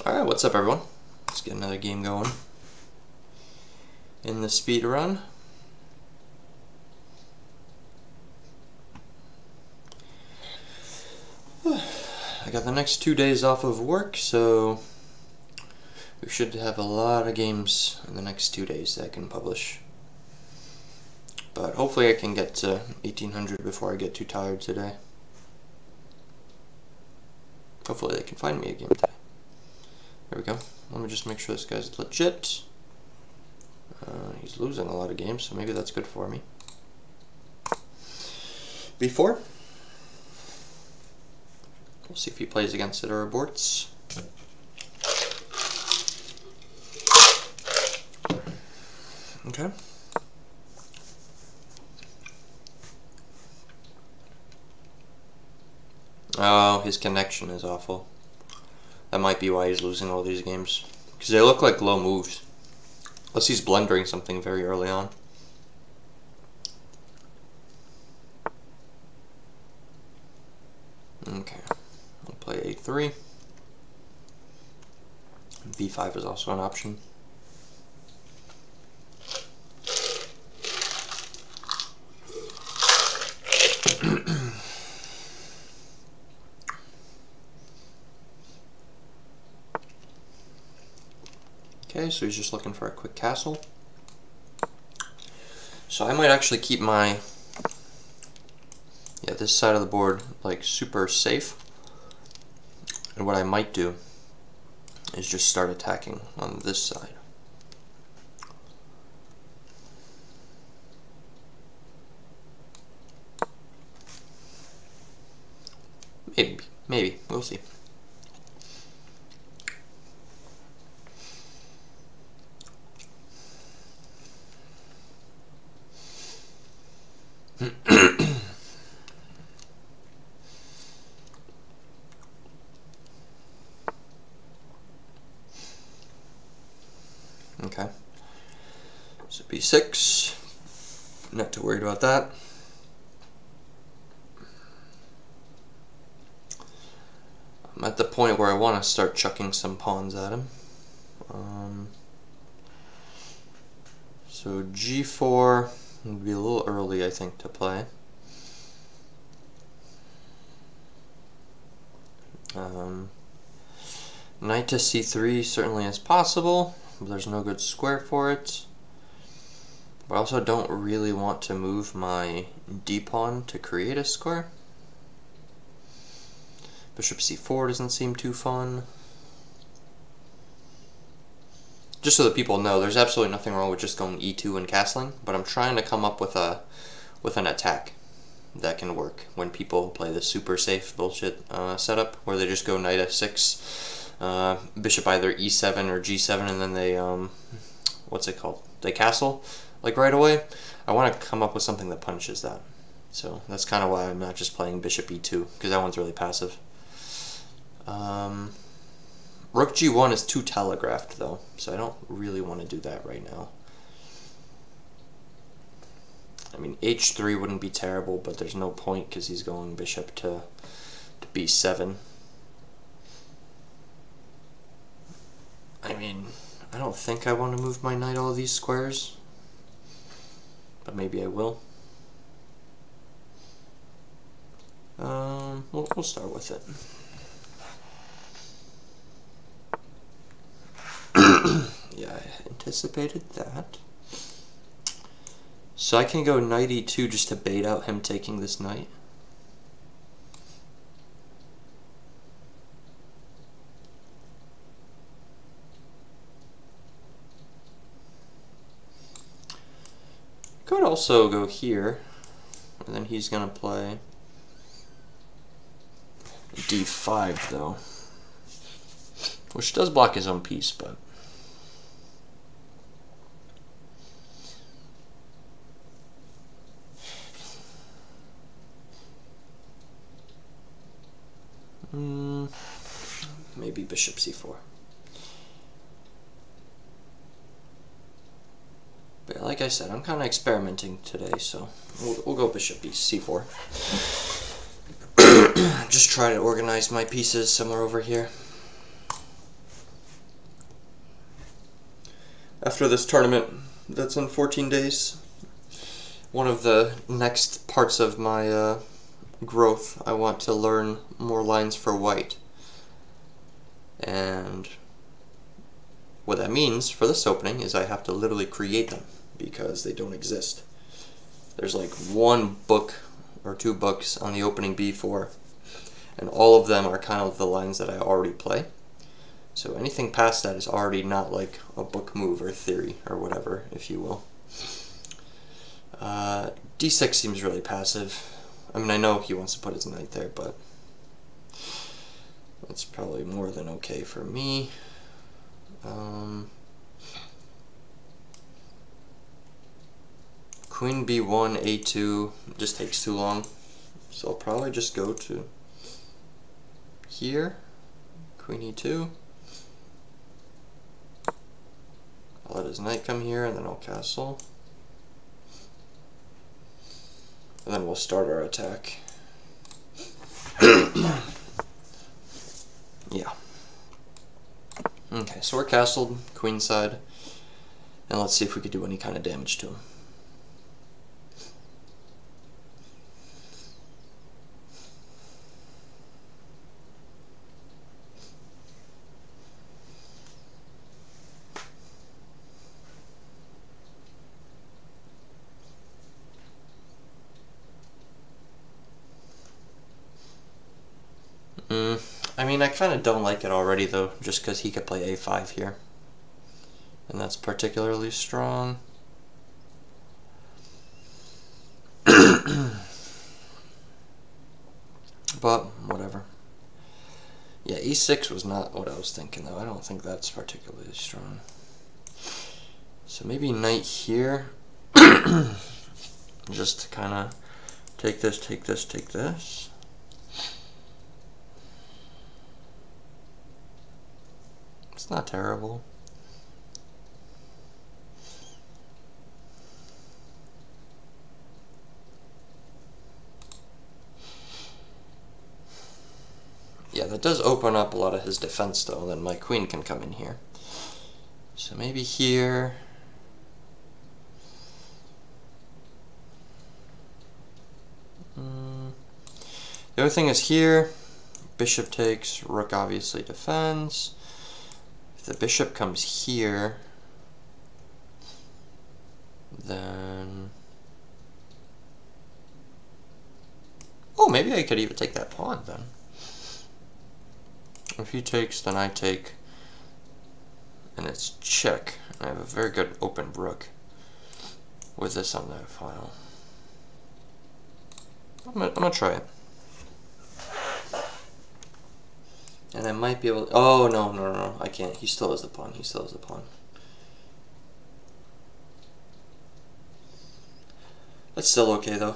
Alright, what's up everyone? Let's get another game going in the speedrun. I got the next 2 days off of work, so we should have a lot of games in the next 2 days that I can publish. But hopefully I can get to 1800 before I get too tired today. Hopefully they can find me a game today. There we go. Let me just make sure this guy's legit. He's losing a lot of games, so maybe that's good for me. B4. We'll see if he plays against it or aborts. Okay. Oh, his connection is awful. That might be why he's losing all these games. Because they look like low moves. Unless he's blundering something very early on. Okay. I'll play A3. B5 is also an option. Okay, so he's just looking for a quick castle. So I might actually keep my, this side of the board like super safe. And what I might do is just start attacking on this side. Maybe, we'll see. Okay, so B6, not too worried about that. I'm at the point where I want to start chucking some pawns at him. So G4 would be a little early, I think, to play. Knight to C3 certainly is possible, but there's no good square for it. But I also don't really want to move my d-pawn to create a square. Bishop C4 doesn't seem too fun. Just so that people know, there's absolutely nothing wrong with just going E2 and castling, but I'm trying to come up with an attack that can work when people play the super safe bullshit setup where they just go knight F6, bishop either E7 or G7, and then they what's it called? They castle like right away. I want to come up with something that punishes that. So that's kind of why I'm not just playing bishop E2, because that one's really passive. Rook G1 is too telegraphed though, so I don't really want to do that right now. I mean, H3 wouldn't be terrible, but there's no point because he's going bishop to B7. I mean, I don't think I want to move my knight all these squares, but maybe I will. We'll start with it. Yeah, I anticipated that. So I can go knight E2 just to bait out him taking this knight. Could also go here, and then he's gonna play D5 though, which does block his own piece, but maybe bishop C4. But yeah, like I said, I'm kind of experimenting today, so we'll go bishop C4. Just try to organize my pieces somewhere over here. after this tournament that's in 14 days. One of the next parts of my growth, I want to learn more lines for white. And what that means for this opening is I have to literally create them, because they don't exist. There's like one book or two books on the opening B4, and all of them are kind of the lines that I already play. So anything past that is already not like a book move or theory or whatever, if you will. D6 seems really passive. I mean, I know he wants to put his knight there, but that's probably more than okay for me. Queen B1, A2 just takes too long, so I'll probably just go to here. Queen E2. I'll let his knight come here, and then I'll castle. And then we'll start our attack. Yeah. Okay, so we're castled, queenside, and let's see if we could do any kind of damage to him. I mean, I kind of don't like it already, though, just because he could play A5 here. And that's particularly strong. But, whatever. Yeah, E6 was not what I was thinking, though. I don't think that's particularly strong. So maybe knight here. Just to kind of take this, take this, take this. It's not terrible. Yeah, that does open up a lot of his defense, though. Then my queen can come in here. So maybe here. The other thing is here. Bishop takes, rook obviously defends. If the bishop comes here, then... Oh, maybe I could even take that pawn then. If he takes, then I take, and it's check. I have a very good open rook with this on that file. I'm gonna try it. And I might be able to, oh, no, I can't. He still has the pawn. He still has the pawn. That's still okay, though.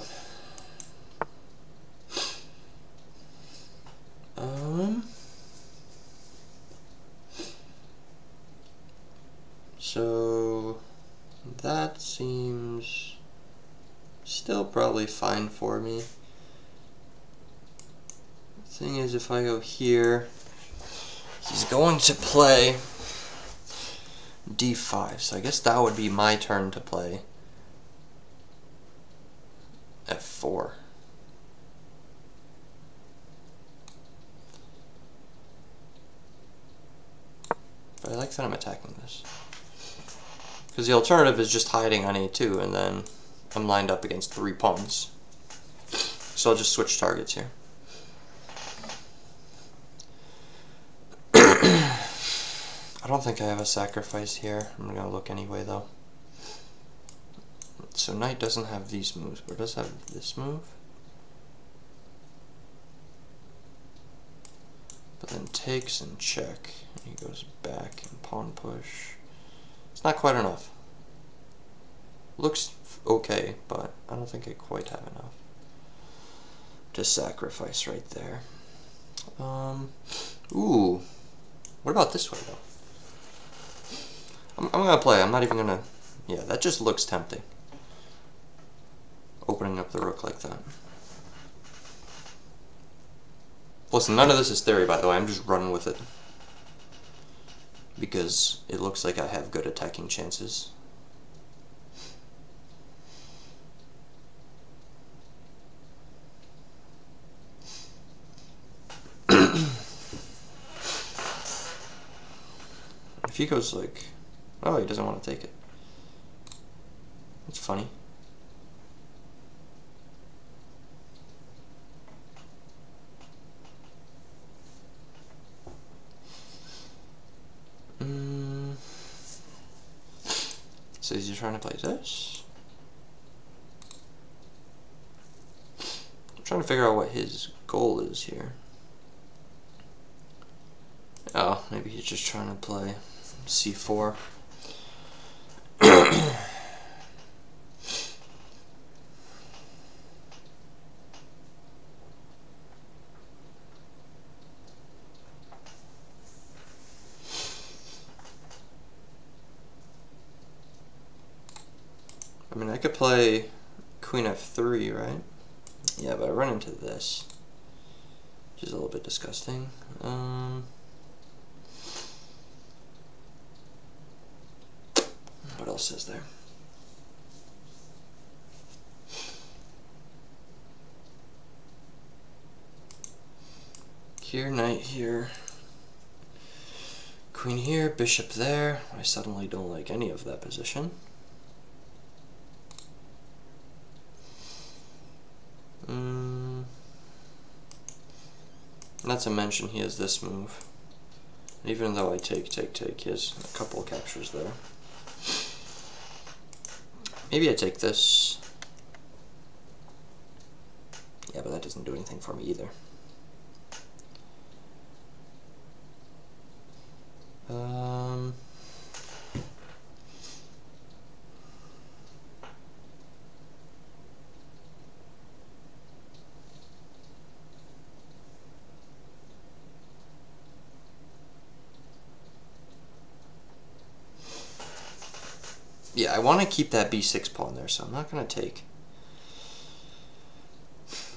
So that seems still probably fine for me. Thing is, if I go here, he's going to play d5, so I guess that would be my turn to play f4. But I like that I'm attacking this. Because the alternative is just hiding on a2, and then I'm lined up against 3 pawns. So I'll just switch targets here. I don't think I have a sacrifice here. I'm going to look anyway, though. So knight doesn't have these moves, but it does have this move. But then takes and check. And he goes back and pawn push. It's not quite enough. Looks okay, but I don't think I quite have enough to sacrifice right there. Ooh. What about this way, though? I'm gonna play. I'm not even gonna... Yeah, that just looks tempting. Opening up the rook like that. Listen, none of this is theory, by the way. I'm just running with it. because it looks like I have good attacking chances. If he goes like, oh, he doesn't want to take it. That's funny. So he's trying to play this. I'm trying to figure out what his goal is here. Oh, maybe he's just trying to play c4. I mean, I could play queen f3, right? Yeah, but I run into this, which is a little bit disgusting. What else is there? Here, knight here, queen here, bishop there. I suddenly don't like any of that position. Not to mention he has this move. Even though I take, he has a couple of captures there. Maybe I take this. Yeah, but that doesn't do anything for me either. Yeah, I want to keep that b6 pawn there, so I'm not going to take.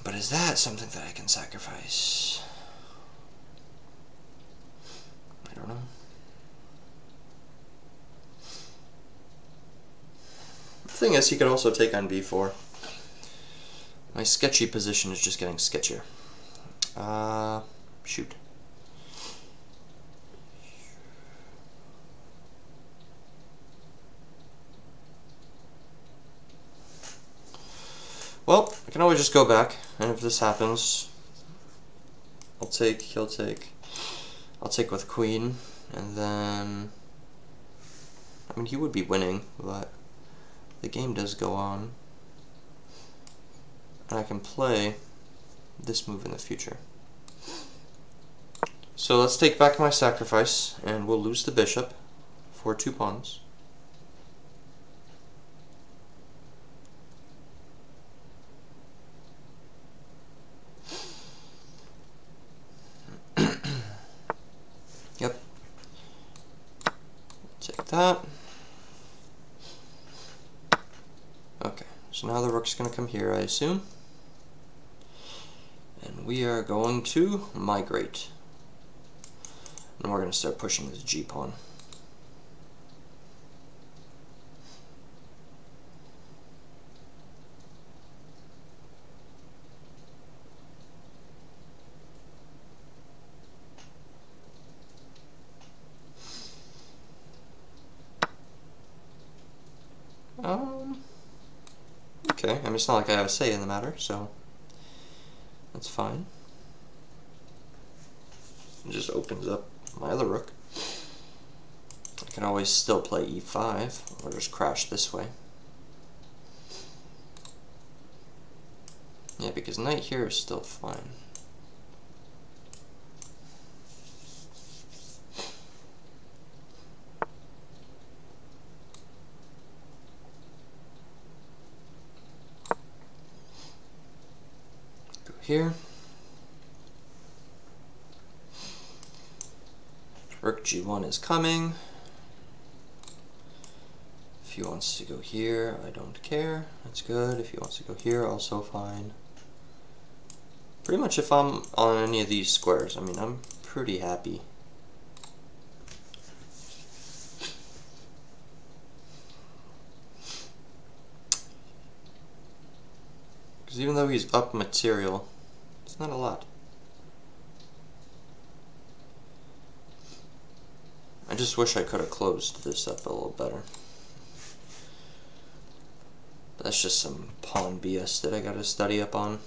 But is that something that I can sacrifice? I don't know. The thing is, he could also take on b4. My sketchy position is just getting sketchier. Shoot. Well, I can always just go back, and if this happens, I'll take, he'll take, I'll take with queen, and then, I mean, he would be winning, but the game does go on, and I can play this move in the future. So let's take back my sacrifice, and we'll lose the bishop for 2 pawns. Yep. Take that. Okay, so now the rook's going to come here, I assume. And we are going to migrate. And we're going to start pushing this g-pawn. Okay, I mean, it's not like I have a say in the matter, so that's fine. It just opens up my other rook. I can always still play e5, or just crash this way. Yeah, because knight here is still fine. Here. Rook g1 is coming. If he wants to go here, I don't care. That's good. If he wants to go here, also fine. Pretty much if I'm on any of these squares, I mean, I'm pretty happy. Because even though he's up material, it's not a lot. I just wish I could have closed this up a little better. That's just some pawn BS that I gotta study up on.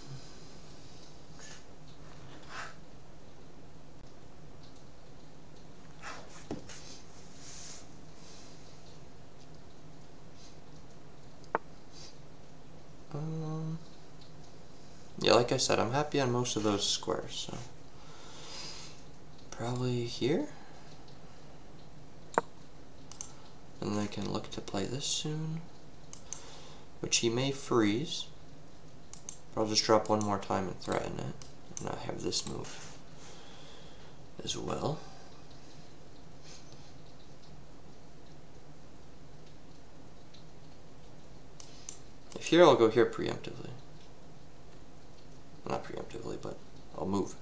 Yeah, like I said, I'm happy on most of those squares, so probably here. And they can look to play this soon, which he may freeze. But I'll just drop one more time and threaten it, and I have this move as well. If here, I'll go here preemptively. Not preemptively, but I'll move.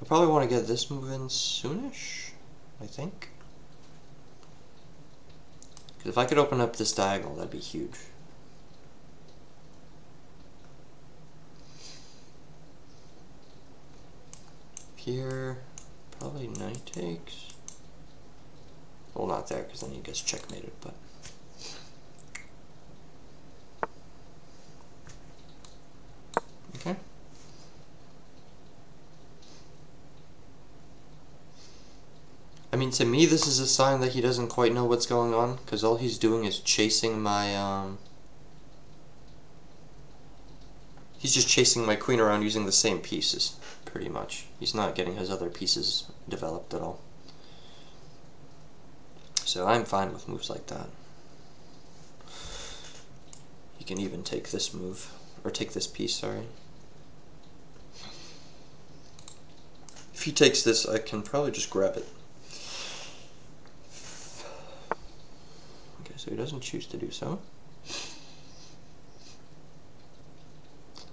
I probably want to get this move in soonish, I think. Because if I could open up this diagonal, that'd be huge. Here, probably knight takes. Well, not there, because then he gets checkmated, but... Okay. I mean, to me, this is a sign that he doesn't quite know what's going on, because all he's doing is chasing my, he's just chasing my queen around using the same pieces, pretty much. He's not getting his other pieces developed at all. So I'm fine with moves like that. He can even take this move, or take this piece, sorry. If he takes this, I can probably just grab it. Okay, so he doesn't choose to do so.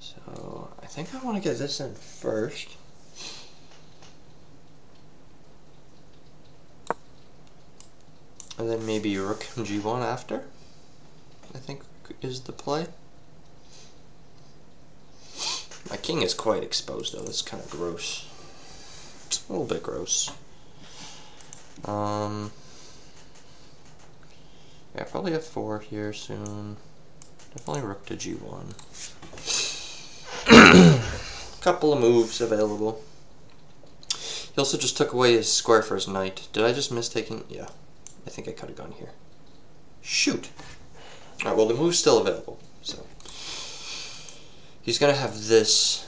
So I think I want to get this in first. And then maybe rook g1 after, I think is the play. My king is quite exposed though, that's kind of gross. It's a little bit gross. Yeah, probably f4 here soon. Definitely rook to g1. Couple of moves available. He also just took away his square for his knight. Did I just miss taking? Yeah, I think I could have gone here. Shoot. Alright, well the move's still available, so he's gonna have this,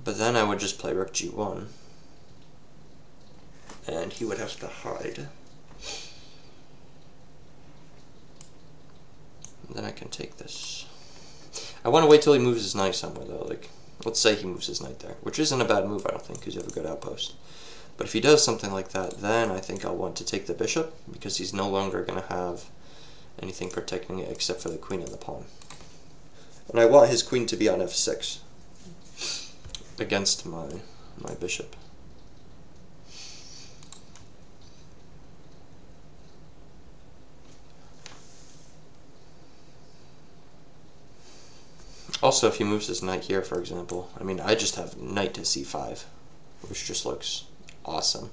but then I would just play rook g1. And he would have to hide. And then I can take this. I want to wait till he moves his knight somewhere though, like, let's say he moves his knight there, which isn't a bad move I don't think, because you have a good outpost. But if he does something like that, then I think I'll want to take the bishop, because he's no longer going to have anything protecting it except for the queen and the pawn. And I want his queen to be on f6 against my bishop. Also, if he moves his knight here, for example, I mean, I just have knight to c5, which just looks awesome.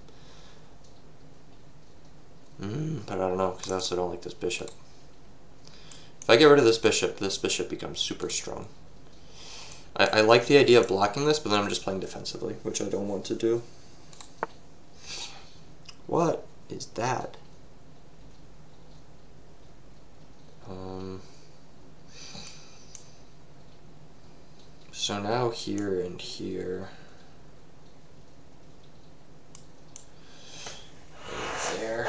But I don't know, because I also don't like this bishop. If I get rid of this bishop becomes super strong. I like the idea of blocking this, but then I'm just playing defensively, which I don't want to do. What is that? So now here and here. Right there.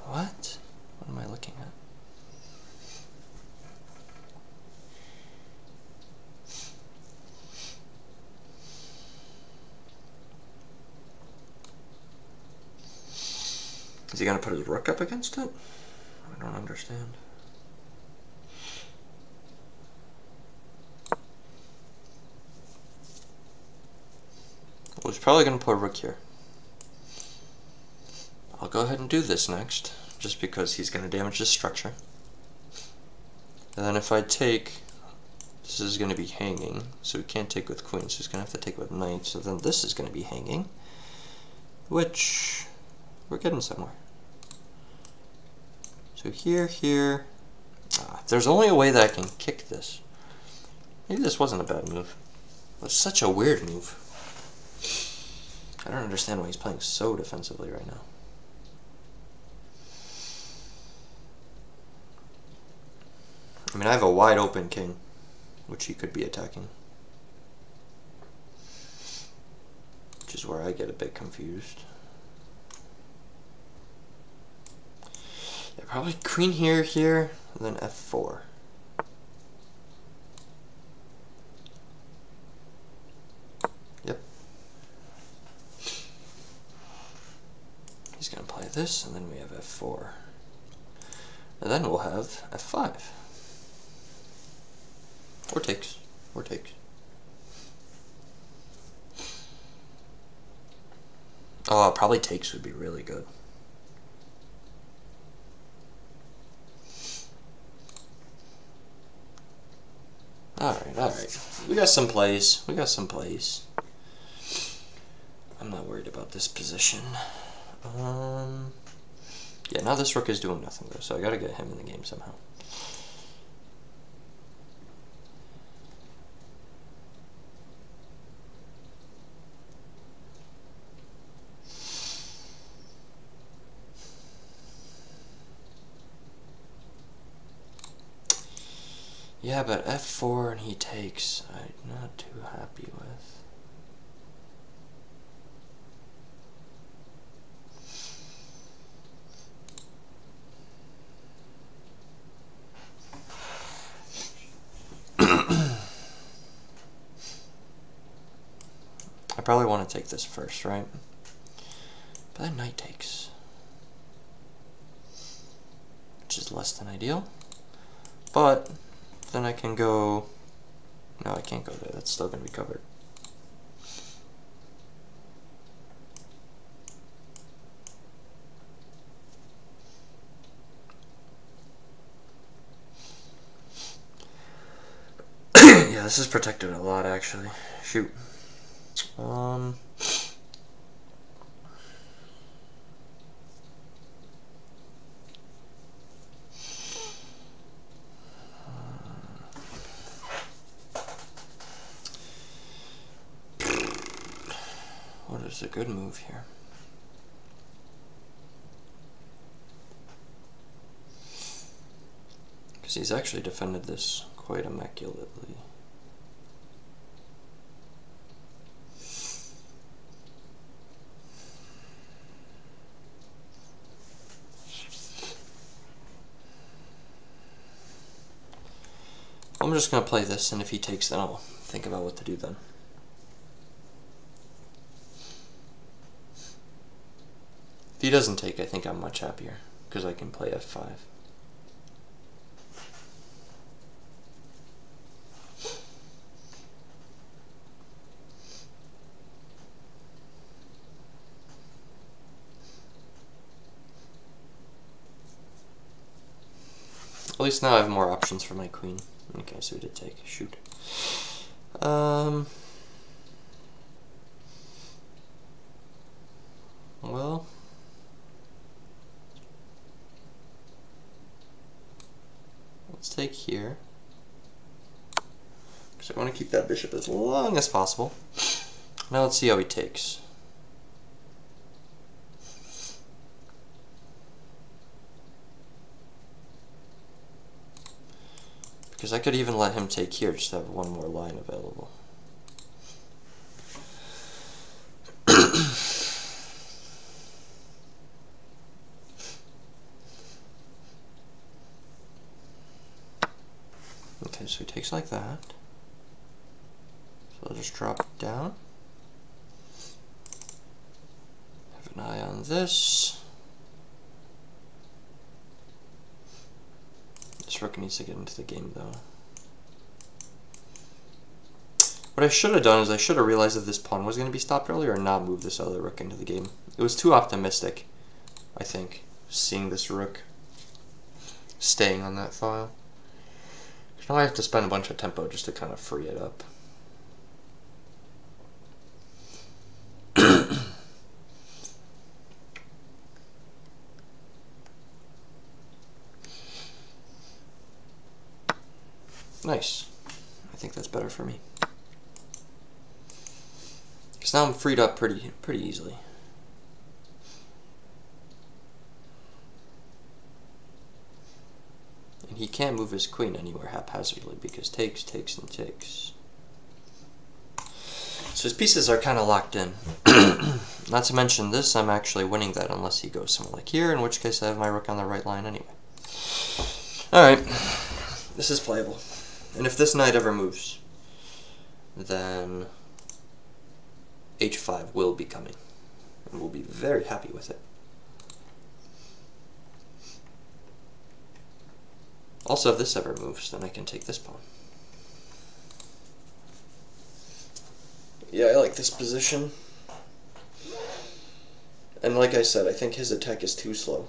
What? What am I looking at? Is he going to put his rook up against it? I don't understand. Well, he's probably going to put a rook here. I'll go ahead and do this next, just because he's going to damage this structure. And then if I take, this is going to be hanging, so we can't take with queen, so he's going to have to take with knight, so then this is going to be hanging, which we're getting somewhere. So here, there's only a way that I can kick this. Maybe this wasn't a bad move. It was such a weird move. I don't understand why he's playing so defensively right now. I mean, I have a wide open king, which he could be attacking. Which is where I get a bit confused. Yeah, probably queen here, and then f4. Yep. He's going to play this, and then we have f4. And then we'll have f5. Or takes. Or takes. Oh, probably takes would be really good. Alright. We got some plays. I'm not worried about this position. Yeah, now this rook is doing nothing though, so I gotta get him in the game somehow. Yeah, but f4 and he takes, I'm not too happy with. I probably want to take this first, right? But then knight takes, which is less than ideal. But then I can go, no, I can't go there, that's still going to be covered. Yeah, this is protected a lot actually. Shoot. What is a good move here? Because he's actually defended this quite immaculately. I'm just going to play this, and if he takes, then I'll think about what to do then. If he doesn't take, I think I'm much happier, because I can play f5. At least now I have more options for my queen. Okay, so we did take. Shoot. Well, let's take here, because I want to keep that bishop as long as possible. Now let's see how he takes. Because I could even let him take here, just to have one more line available. Okay, so he takes like that. So I'll just drop it down. Have an eye on this. This rook needs to get into the game though. What I should have done is I should have realized that this pawn was going to be stopped earlier and not move this other rook into the game. It was too optimistic, I think, seeing this rook staying on that file. Now I have to spend a bunch of tempo just to kind of free it up. Nice. I think that's better for me. Because now I'm freed up pretty easily. And he can't move his queen anywhere haphazardly because takes, and takes. So his pieces are kind of locked in. Not to mention this, I'm actually winning that unless he goes somewhere like here, in which case I have my rook on the right line anyway. Alright, this is playable. And if this knight ever moves, then h5 will be coming. And we'll be very happy with it. Also, if this ever moves, then I can take this pawn. Yeah, I like this position. And like I said, I think his attack is too slow.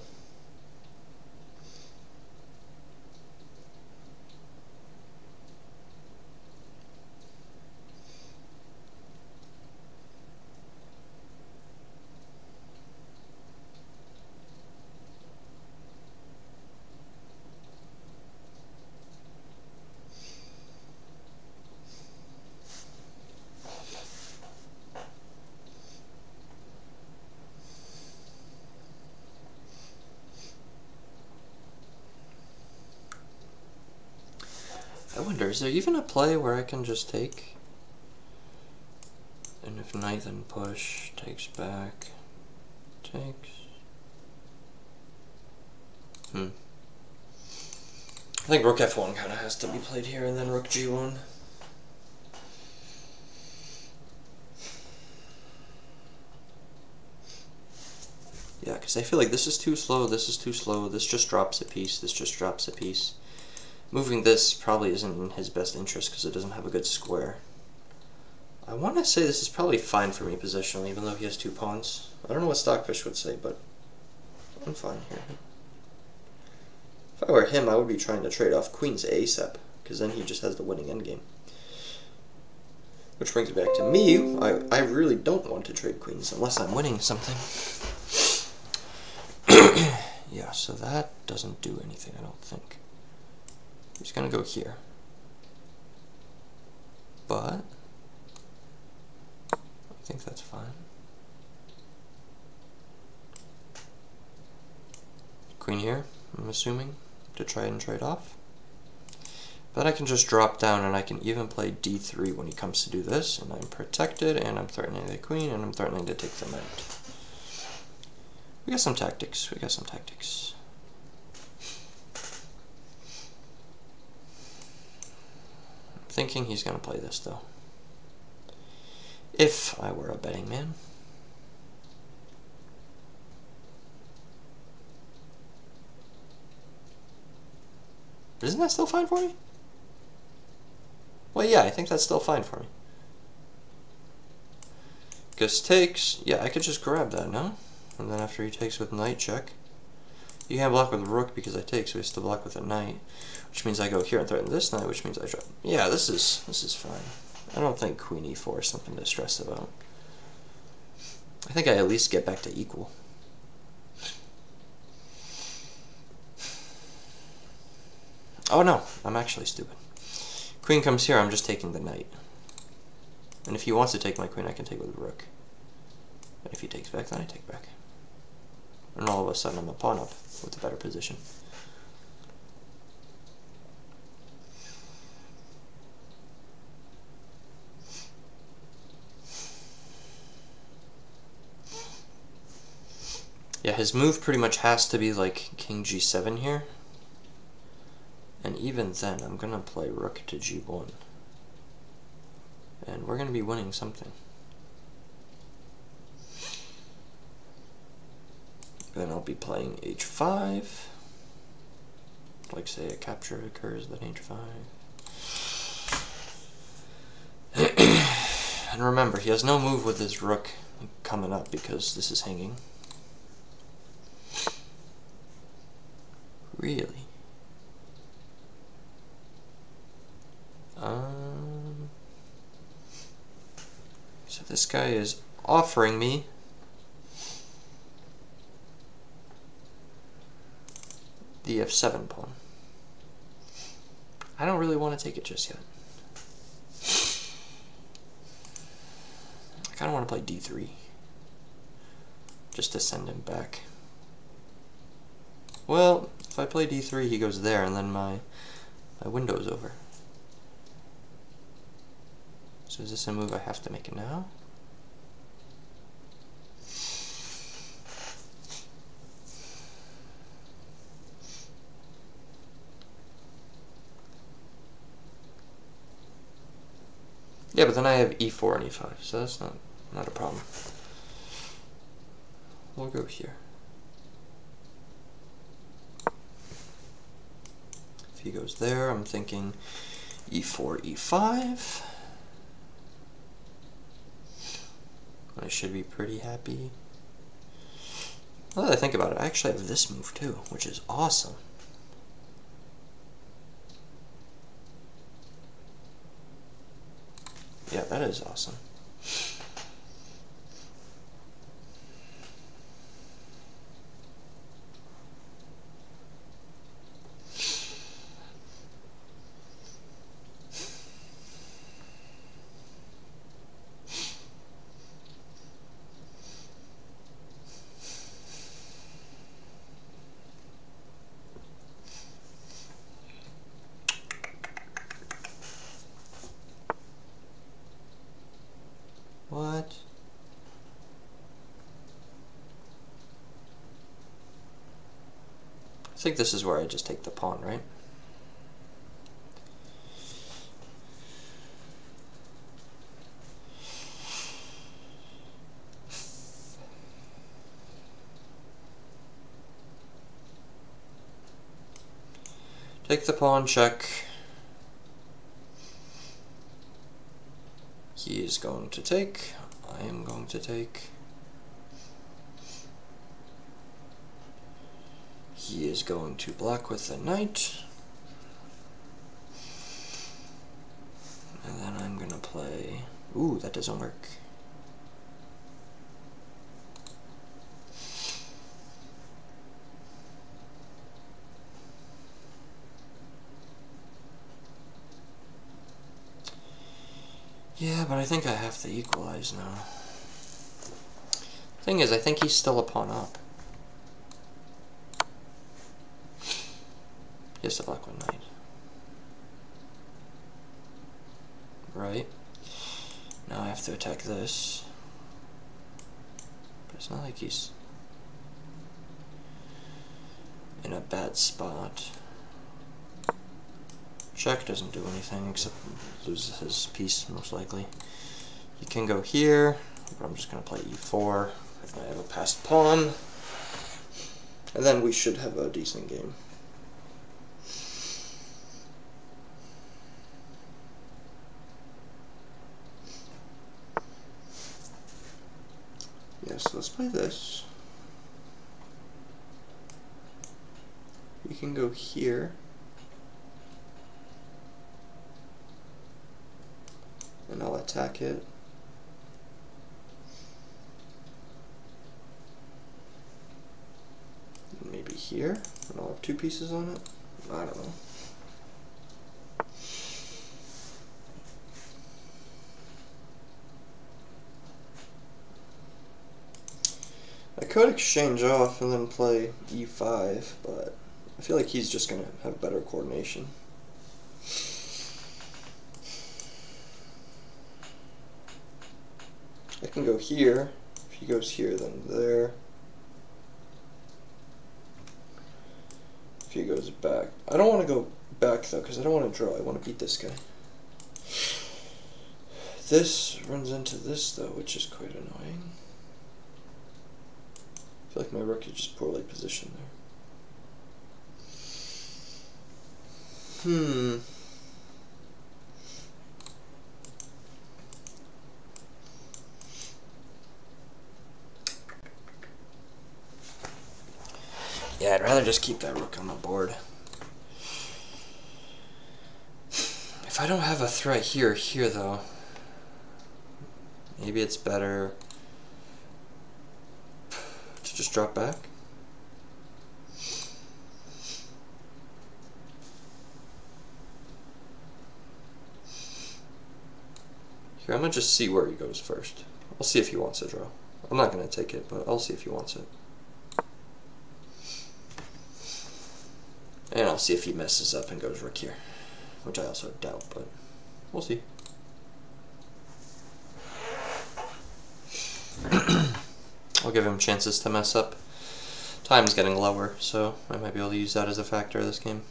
I wonder, is there even a play where I can just take? And if knight then push, takes back, takes. I think rook f1 kind of has to be played here, and then rook g1. Yeah, because I feel like this is too slow, this is too slow, this just drops a piece, this just drops a piece. Moving this probably isn't in his best interest because it doesn't have a good square. I want to say this is probably fine for me positionally, even though he has two pawns. I don't know what Stockfish would say, but I'm fine here. If I were him, I would be trying to trade off queens ASAP, because then he just has the winning endgame. Which brings it back to me. I really don't want to trade queens unless I'm winning something. Yeah, so that doesn't do anything, I don't think. He's going to go here. But I think that's fine. Queen here, I'm assuming, to try and trade off. But I can just drop down and I can even play d3 when he comes to do this, and I'm protected, and I'm threatening the queen, and I'm threatening to take the knight. We got some tactics, we got some tactics. Thinking he's going to play this, though. If I were a betting man. Isn't that still fine for me? Well, yeah, I think that's still fine for me. Because takes, yeah, I could just grab that, no? And then after he takes with knight check. You can't block with rook because I take, so he has to block with a knight. Which means I go here and threaten this knight, which means I drop. Yeah, this is fine. I don't think queen e4 is something to stress about. I think I at least get back to equal. Oh no, I'm actually stupid. Queen comes here, I'm just taking the knight. And if he wants to take my queen, I can take with rook. But if he takes back, then I take back. And all of a sudden I'm a pawn up with a better position. Yeah, his move pretty much has to be like king g7 here. And even then, I'm going to play rook to g1. And we're going to be winning something. Then I'll be playing h5. Like say a capture occurs, then h5. And remember, he has no move with his rook coming up because this is hanging. Really? So this guy is offering me the f7 pawn. I don't really want to take it just yet. I kind of want to play d3, just to send him back. Well, if I play d3, he goes there, and then my window's over. So is this a move I have to make now? Yeah, but then I have e4 and e5, so that's not a problem. We'll go here. If he goes there, I'm thinking e4, e5. I should be pretty happy. Now that I think about it, I actually have this move too, which is awesome. Yeah, that is awesome. What? I think this is where I just take the pawn, right? Take the pawn, check. He is going to take. I am going to take. He is going to block with the knight. And then I'm going to play... Ooh, that doesn't work. Yeah, but I think I have to equalize now. Thing is, I think he's still a pawn up. He has to block with knight. Right. Now I have to attack this. But it's not like he's in a bad spot. Check doesn't do anything except loses his piece, most likely. He can go here, but I'm just going to play e4 if I have a passed pawn. And then we should have a decent game. Yeah, so let's play this. We can go here. And I'll attack it. Maybe here, and I'll have two pieces on it. I don't know. I could exchange off and then play e5, but I feel like he's just going to have better coordination. I can go here. If he goes here, then there. If he goes back. I don't want to go back, though, because I don't want to draw. I want to beat this guy. This runs into this, though, which is quite annoying. I feel like my rook is just poorly positioned there. Yeah, I'd rather just keep that rook on the board. If I don't have a threat here though, maybe it's better to just drop back. Here, I'm gonna just see where he goes first. I'll see if he wants a draw. I'm not gonna take it, but I'll see if he wants it. And I'll see if he messes up and goes rook here, which I also doubt, but we'll see. I'll give him chances to mess up. Time's getting lower, so I might be able to use that as a factor this game.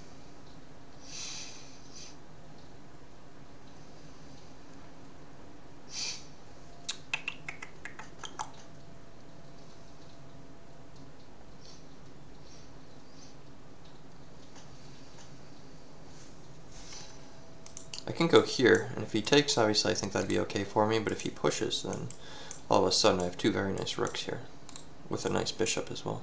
I can go here, and if he takes, obviously I think that'd be okay for me, but if he pushes, then all of a sudden I have two very nice rooks here, with a nice bishop as well.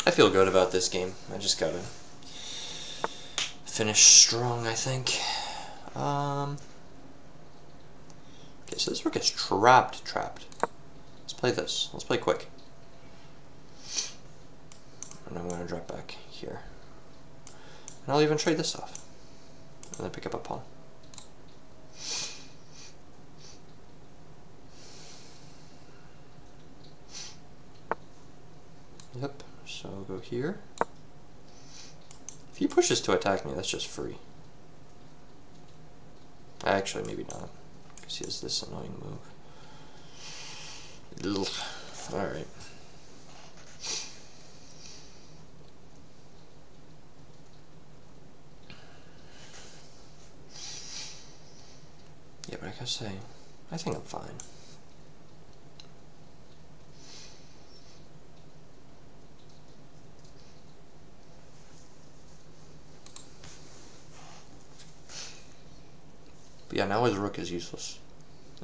I feel good about this game. I just gotta finish strong, I think. Okay, so this rook is trapped. Let's play this. Let's play quick. And I'm gonna drop back here. And I'll even trade this off. And then pick up a pawn. Yep, so I'll go here. If he pushes to attack me, that's just free. Actually, maybe not, because he has this annoying move. Alright. Yeah, but I gotta say, I think I'm fine. But yeah, now his rook is useless.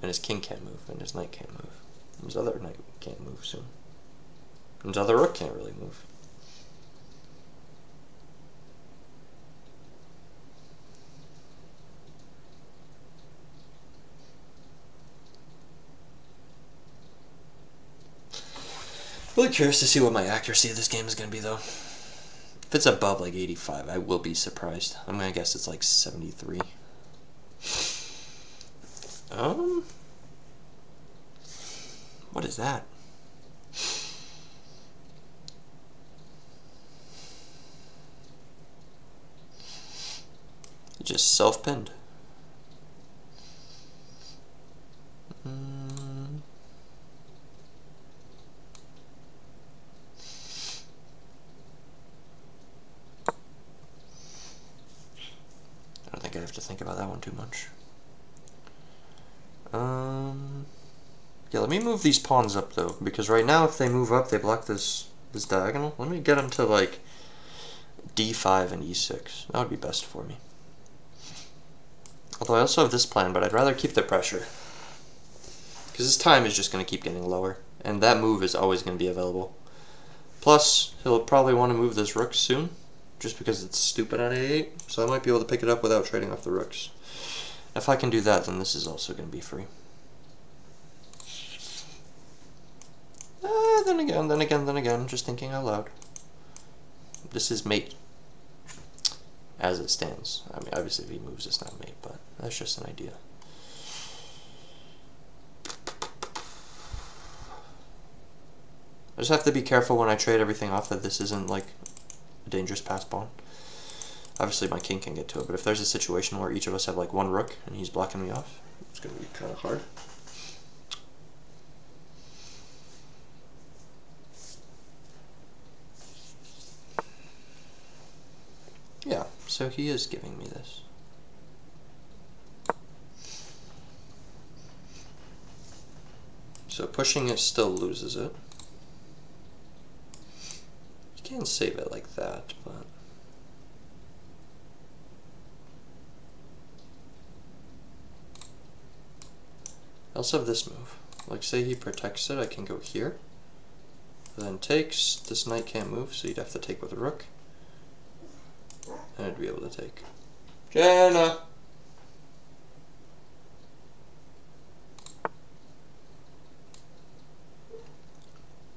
And his king can't move, and his knight can't move. And his other knight can't move soon. And his other rook can't really move. Really curious to see what my accuracy of this game is going to be, though. If it's above like 85, I will be surprised. I'm going to guess it's like 73. What is that? It just self-pinned. I don't think I have to think about that one too much. Yeah, let me move these pawns up though, because right now if they move up, they block this diagonal. Let me get them to like d5 and e6. That would be best for me. Although I also have this plan, but I'd rather keep the pressure, because his time is just going to keep getting lower, and that move is always going to be available. Plus, he'll probably want to move this rook soon, just because it's stupid on a8, so I might be able to pick it up without trading off the rooks. If I can do that, then this is also going to be free. Then again, just thinking out loud. This is mate, as it stands. I mean, obviously if he moves, it's not mate, but that's just an idea. I just have to be careful when I trade everything off that this isn't like a dangerous pass pawn. Obviously my king can get to it, but if there's a situation where each of us have like one rook and he's blocking me off, it's going to be kind of hard. Yeah, so he is giving me this. So pushing it still loses it. You can't save it like that, but... I also have this move. Like, say he protects it, I can go here. Then takes, this knight can't move, so you'd have to take with a rook. and I'd be able to take. Jenna!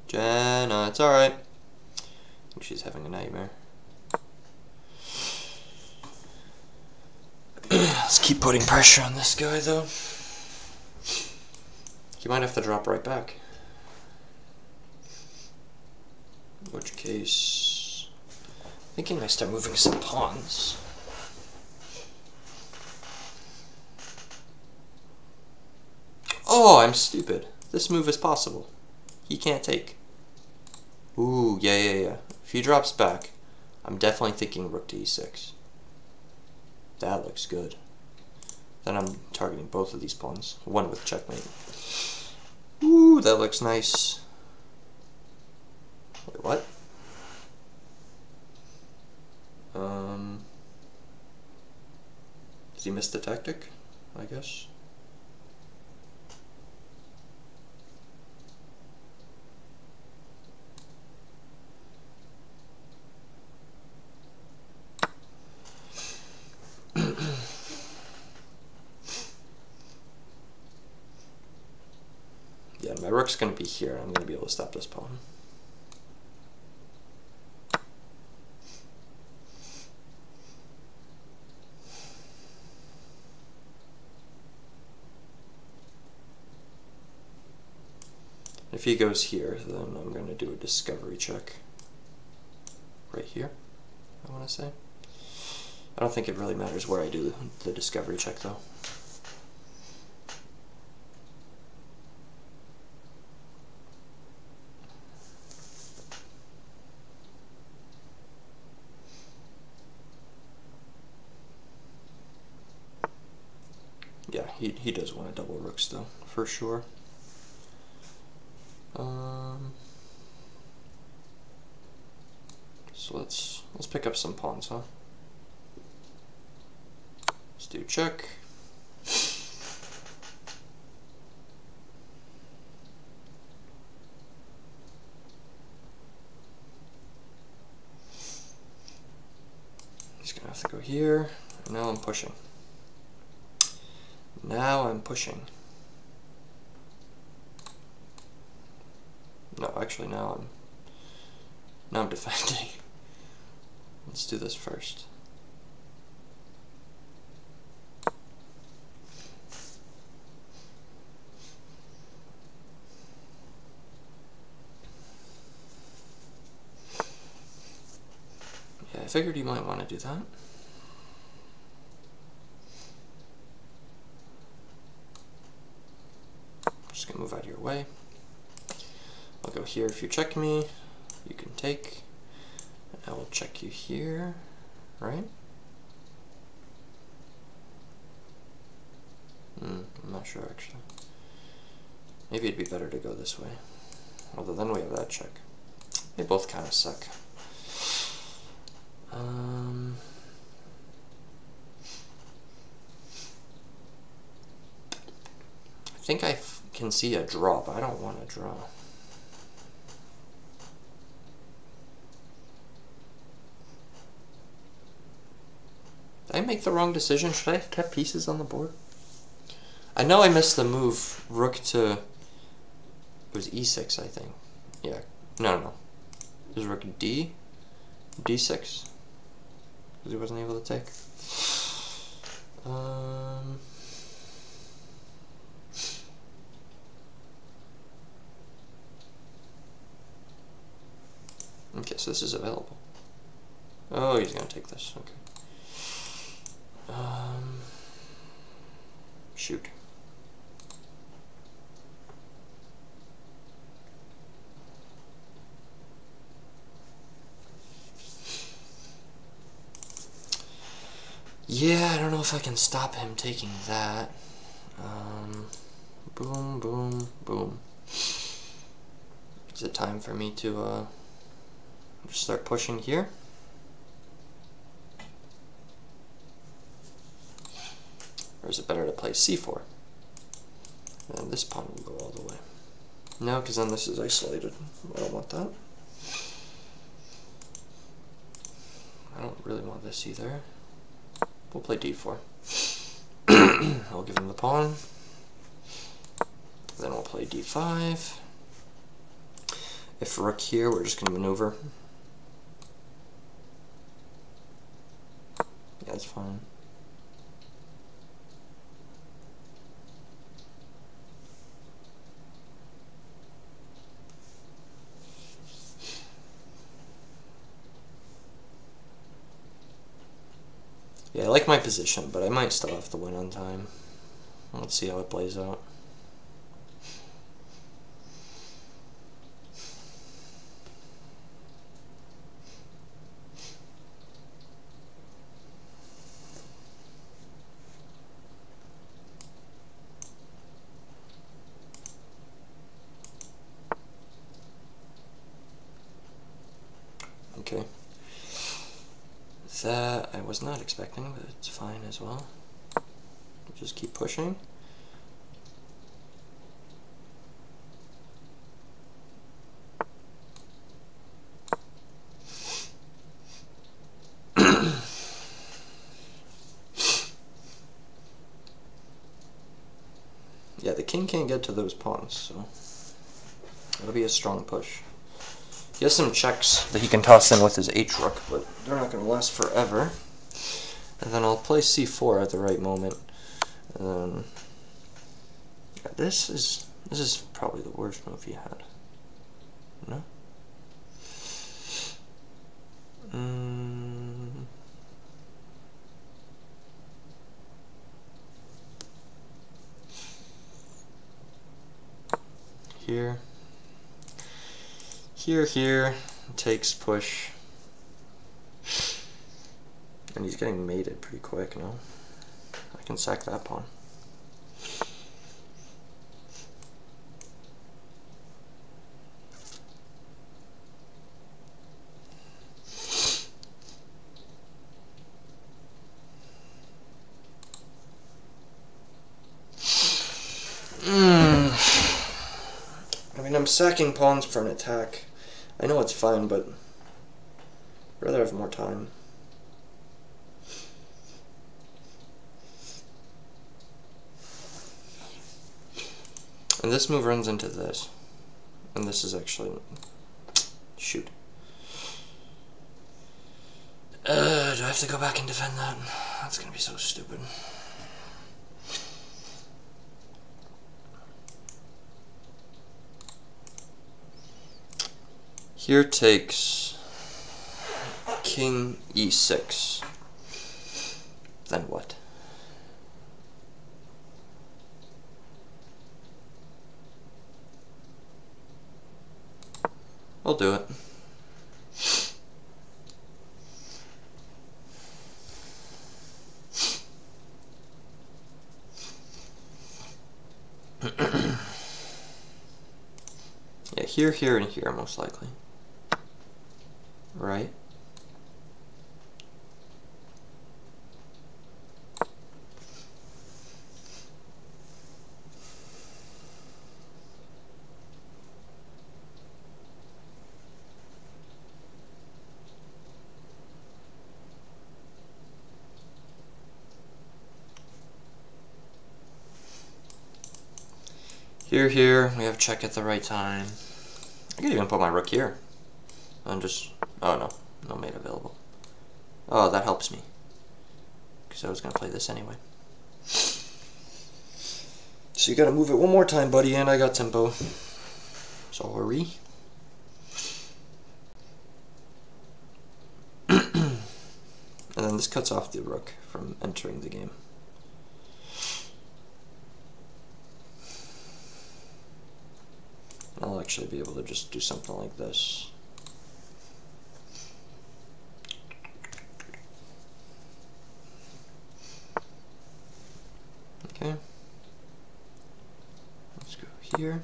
Jenna, it's alright. I think she's having a nightmare. Let's keep putting pressure on this guy, though. He might have to drop right back. In which case, thinking I start moving some pawns. Oh, I'm stupid. This move is possible. He can't take. Ooh, yeah. If he drops back, I'm definitely thinking rook to e6. That looks good. Then I'm targeting both of these pawns. One with checkmate. Ooh, that looks nice. Wait, what? Did he miss the tactic? I guess. Yeah, my rook's going to be here. I'm going to be able to stop this pawn. If he goes here, then I'm going to do a discovery check. Right here, I want to say. I don't think it really matters where I do the discovery check, though. Yeah, he does want a double rooks, though, for sure. So let's pick up some pawns, huh? Let's do check. He's gonna have to go here. And now I'm pushing. Now I'm pushing. No, actually now I'm defending. Let's do this first. Yeah, I figured you might want to do that. Just gonna move out of your way. I'll go here if you check me. You can take. I will check you here, right? I'm not sure actually. Maybe it'd be better to go this way. Although then we have that check. They both kind of suck. I think I can see a draw, but I don't want to draw. Did I make the wrong decision? Should I have kept pieces on the board? I know I missed the move rook to... It was e6, I think. Yeah. No. It was rook d? d6? Because he wasn't able to take. Okay, so this is available. Oh, he's gonna take this. Okay. Shoot. Yeah, I don't know if I can stop him taking that. Boom, boom, boom. Is it time for me to just start pushing here? Or is it better to play c4? And this pawn will go all the way. No, because then this is isolated. I don't want that. I don't really want this either. We'll play d4. I'll give him the pawn. Then we'll play d5. If rook here, we're just going to maneuver. Yeah, that's fine. Yeah, I like my position, but I might still have to win on time. Let's see how it plays out. Okay. That I was not expecting, but it's fine as well. We'll just keep pushing. Yeah, the king can't get to those pawns, so it'll be a strong push. He has some checks that he can toss in with his h-rook, but they're not going to last forever. And then I'll play c4 at the right moment. And then yeah, this is probably the worst move he had. No? Here. Here, takes push. And he's getting mated pretty quick, no? I can sack that pawn. I mean, I'm sacking pawns for an attack. I know it's fine, but I'd rather have more time. And this move runs into this. And this is actually... shoot. Do I have to go back and defend that? That's gonna be so stupid. Here takes king e6. Then what? I'll do it. Yeah, here, and here, most likely. Right? Here, we have check at the right time. I could even put my rook here. And just, oh no, no mate available. Oh, that helps me. Because I was going to play this anyway. So you got to move it one more time, buddy, and I got tempo. Sorry. And then this cuts off the rook from entering the game. I'll actually be able to just do something like this. Okay. Let's go here.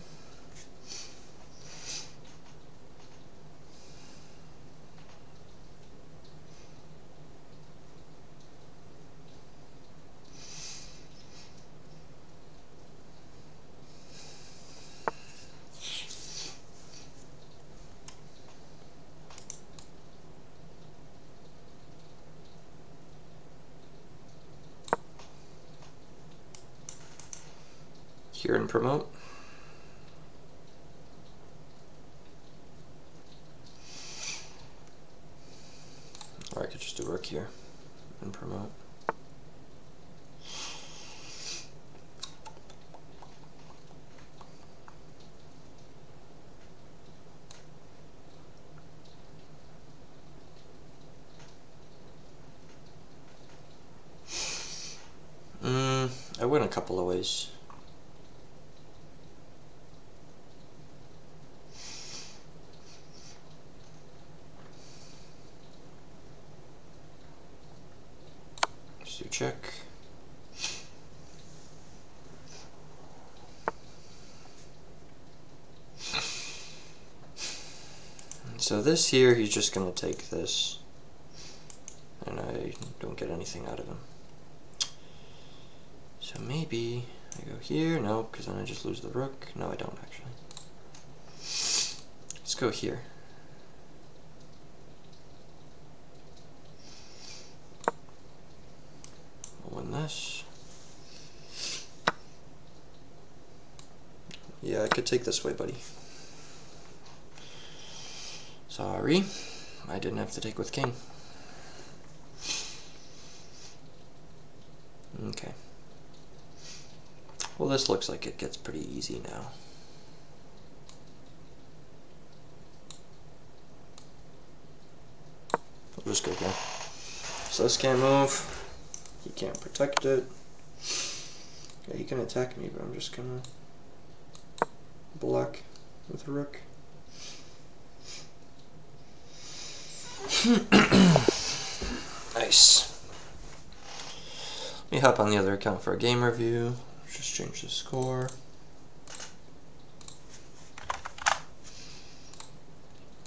here and promote. Or I could just do rook here and promote. I win a couple of ways. Just do check. So this here, he's just gonna take this, and I don't get anything out of him. So maybe I go here, no, because then I just lose the rook. No, I don't actually. Let's go here. I'll win this. Yeah, I could take this way, buddy. Sorry, I didn't have to take with king. Okay. Well, this looks like it gets pretty easy now. We'll just go here. So this can't move. He can't protect it. Yeah, he can attack me, but I'm just gonna block with a rook. Nice. Let me hop on the other account for a game review. Just change the score.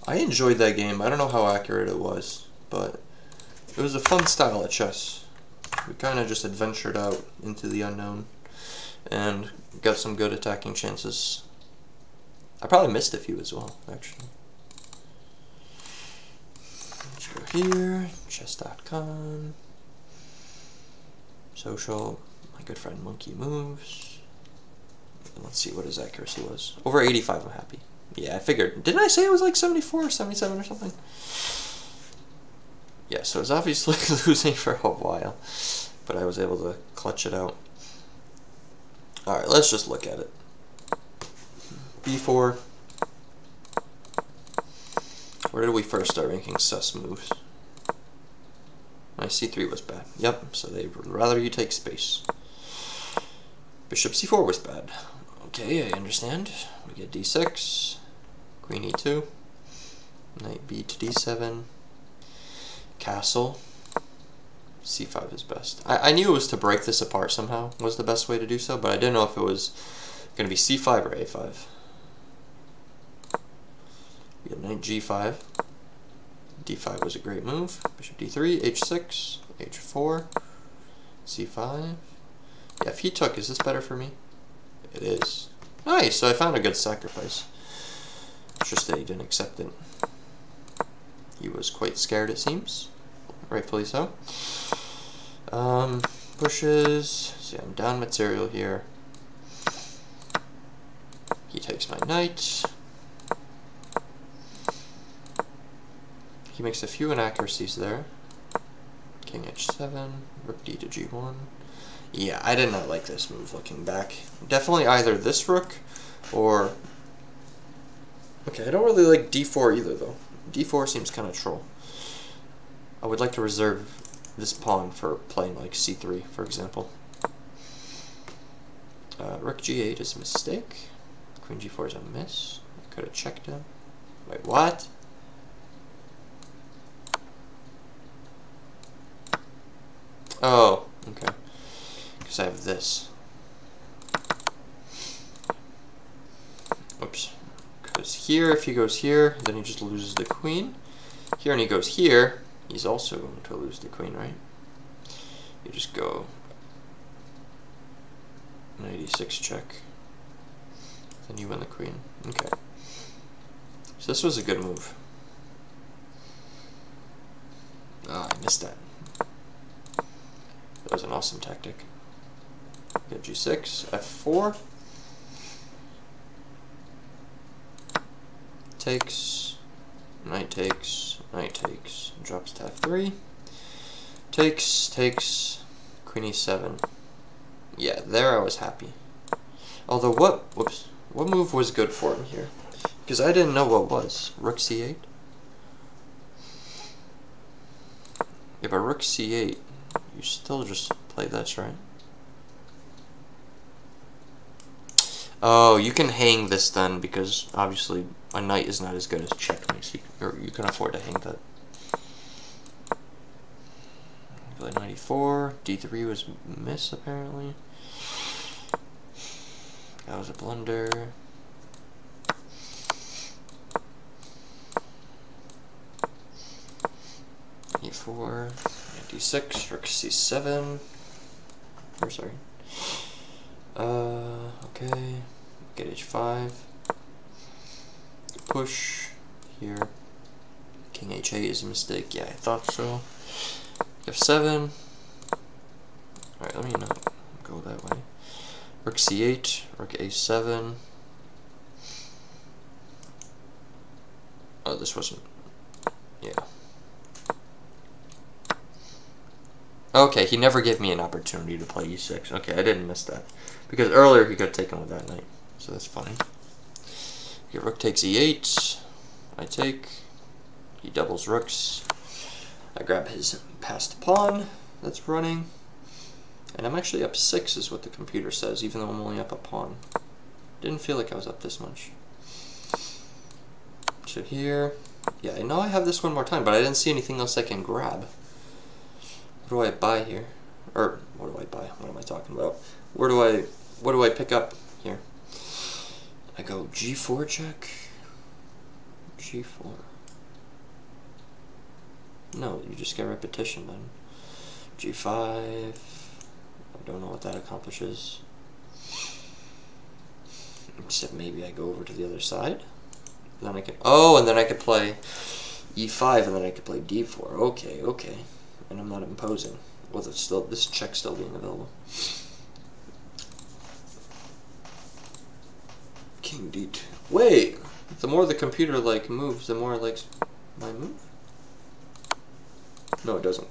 I enjoyed that game. I don't know how accurate it was, but it was a fun style of chess. We kind of just adventured out into the unknown and got some good attacking chances. I probably missed a few as well, actually. Let's go here, chess.com, social, my good friend monkimoves. Let's see what his accuracy was. Over 85, I'm happy. Yeah, I figured. Didn't I say it was like 74 or 77 or something? Yeah, so it's obviously losing for a while, but I was able to clutch it out. Alright, let's just look at it. B4. Where did we first start ranking sus moves? My C3 was bad. Yep, so they would rather you take space. Bishop C4 was bad. Okay, I understand. We get D6, Queen E2, Knight B to D7, Castle, C5 is best. I knew it was to break this apart somehow, was the best way to do so, but I didn't know if it was going to be C5 or A5. We have Knight G5, D5 was a great move, Bishop D3, H6, H4, C5. Yeah, if he took, is this better for me? It is. Nice, so I found a good sacrifice. It's just that he didn't accept it. He was quite scared, it seems. Rightfully so. Pushes. See, I'm down material here. He takes my knight. He makes a few inaccuracies there. King H7, Rook D to G1. Yeah, I did not like this move looking back. Definitely either this rook or... Okay, I don't really like D4 either though. D4 seems kind of troll. I would like to reserve this pawn for playing like C3, for example. Rook G8 is a mistake. Queen G4 is a miss. I could have checked him. Wait, what? Oh, okay. Because I have this. Oops. Because here, if he goes here, then he just loses the queen. Here, and he goes here, he's also going to lose the queen, right? You just go Knight E6 check. Then you win the queen. Okay. So this was a good move. Ah, I missed that. That was an awesome tactic. Get G6, F4. takes, knight takes, knight takes, drops to f3, takes, queen e7. Yeah, there I was happy. Although what move was good for him here? Because I didn't know what was. Rook c8? Yeah, but rook c8, you still just play this, right? Oh, you can hang this then, because obviously a knight is not as good as checkmate, so you can afford to hang that. Play knight e4, d3 was miss apparently. That was a blunder. e4, d6, rook c7. Or sorry. Okay. Get h5. Push here. King h8 is a mistake. Yeah, I thought so. f7. Alright, let me not go that way. Rook c8, rook a7. Oh, this wasn't. Yeah. Okay, he never gave me an opportunity to play e6. Okay, I didn't miss that. Because earlier he could have taken with that knight. So that's fine. Okay, rook takes e8. I take. He doubles rooks. I grab his passed pawn that's running. And I'm actually up 6 is what the computer says, even though I'm only up a pawn. Didn't feel like I was up this much. So here. Yeah, I know I have this one more time, but I didn't see anything else I can grab. What do I buy here? Or what do I buy? What am I talking about? What do I pick up here? I go g4 check. g4. No, you just get repetition then. g5. I don't know what that accomplishes. Except maybe I go over to the other side. Then I can. Oh, and then I could play e5, and then I could play d4. Okay, okay. And I'm not imposing. Well, it's still, this check's still being available. King d2. Wait! The more the computer moves, the more it likes my move? No, it doesn't.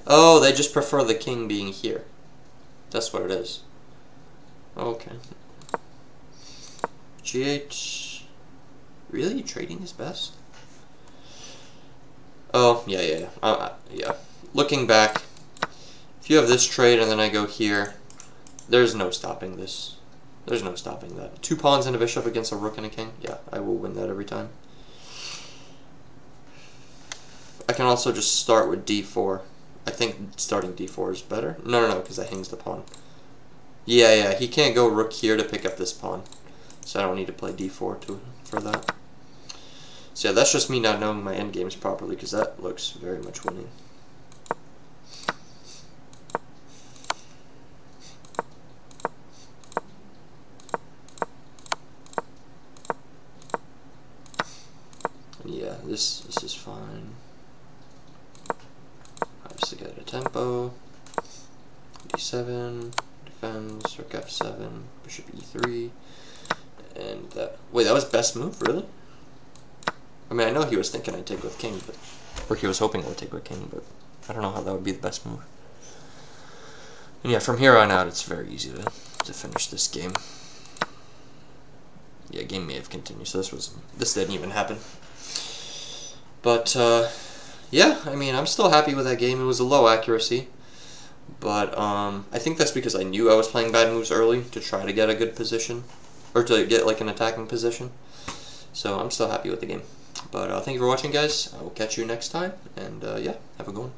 Oh, they just prefer the king being here. That's what it is. Okay. g8. Really? Trading is best? Oh, yeah. Yeah. Looking back, if you have this trade and then I go here, there's no stopping this. There's no stopping that. 2 pawns and a bishop against a rook and a king. Yeah, I will win that every time. I can also just start with d4. I think starting d4 is better. No, because that hangs the pawn. Yeah, he can't go rook here to pick up this pawn. So I don't need to play d4 for that. So yeah, that's just me not knowing my endgames properly, because that looks very much winning. Yeah, this is fine. I just get a tempo. d7, defends, rook f7, bishop e3, and that. Wait, that was best move, really? I mean, I know he was thinking I'd take with king, but or he was hoping I would take with king, but I don't know how that would be the best move. And yeah, from here on out, it's very easy to finish this game. Yeah, game may have continued, so this didn't even happen. But yeah, I mean, I'm still happy with that game. It was a low accuracy, but I think that's because I knew I was playing bad moves early to try to get a good position, or to get like an attacking position. So I'm still happy with the game. But thank you for watching, guys. I will catch you next time, and yeah, have a good one.